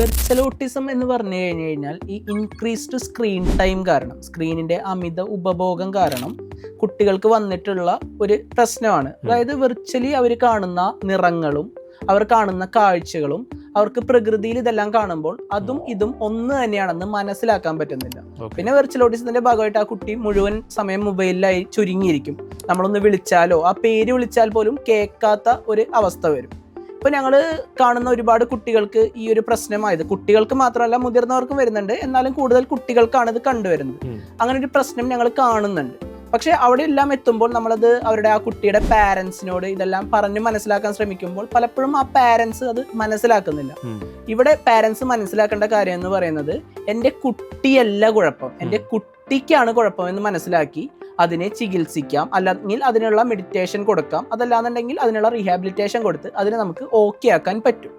Virtual autism എന്ന് പറഞ്ഞു കഴിഞ്ഞാൽ ഈ ഇൻക്രീസ്ഡ് സ്ക്രീൻ ടൈം കാരണം, സ്ക്രീനിന്റെ അമിത ഉപഭോഗം കാരണം കുട്ടികൾക്ക് വന്നിട്ടുള്ള ഒരു പ്രശ്നമാണ്. അതായത് വെർച്വലി അവർ കാണുന്ന നിറങ്ങളും അവർ കാണുന്ന കാഴ്ചകളും അവർക്ക് പ്രകൃതിയിൽ ഇതെല്ലാം കാണുമ്പോൾ അതും ഇതും ഒന്ന് തന്നെയാണെന്ന് മനസ്സിലാക്കാൻ പറ്റുന്നില്ല. പിന്നെ വെർച്വൽ ഓട്ടിസത്തിന്റെ ഭാഗമായിട്ട് ആ കുട്ടി മുഴുവൻ സമയം മൊബൈലിലായി ചുരുങ്ങിയിരിക്കും. നമ്മളൊന്ന് വിളിച്ചാലോ ആ പേര് വിളിച്ചാൽ പോലും കേൾക്കാത്ത ഒരു അവസ്ഥ വരും. ഇപ്പൊ ഞങ്ങൾ കാണുന്ന ഒരുപാട് കുട്ടികൾക്ക് ഈ ഒരു പ്രശ്നമായത്, കുട്ടികൾക്ക് മാത്രമല്ല മുതിർന്നവർക്കും വരുന്നുണ്ട്, എന്നാലും കൂടുതൽ കുട്ടികൾക്കാണ് ഇത് കണ്ടുവരുന്നത്. അങ്ങനെ ഒരു പ്രശ്നം ഞങ്ങൾ കാണുന്നുണ്ട്. പക്ഷെ അവിടെ എല്ലാം എത്തുമ്പോൾ നമ്മളത് അവരുടെ ആ കുട്ടിയുടെ പാരൻസിനോട് ഇതെല്ലാം പറഞ്ഞ് മനസ്സിലാക്കാൻ ശ്രമിക്കുമ്പോൾ പലപ്പോഴും ആ പാരൻസ് അത് മനസ്സിലാക്കുന്നില്ല. ഇവിടെ പാരൻസ് മനസ്സിലാക്കേണ്ട കാര്യം എന്ന് പറയുന്നത്, എൻ്റെ കുട്ടിയല്ല കുഴപ്പം, എൻ്റെ കുട്ടിക്കാണ് കുഴപ്പം എന്ന് മനസ്സിലാക്കി അതിനെ ചികിത്സിക്കാം, അല്ലെങ്കിൽ അതിനുള്ള മെഡിറ്റേഷൻ കൊടുക്കാം, അതല്ലാന്നുണ്ടെങ്കിൽ അതിനുള്ള റീഹാബിലിറ്റേഷൻ കൊടുത്ത് അതിനെ നമുക്ക് ഓക്കെ ആക്കാൻ പറ്റും.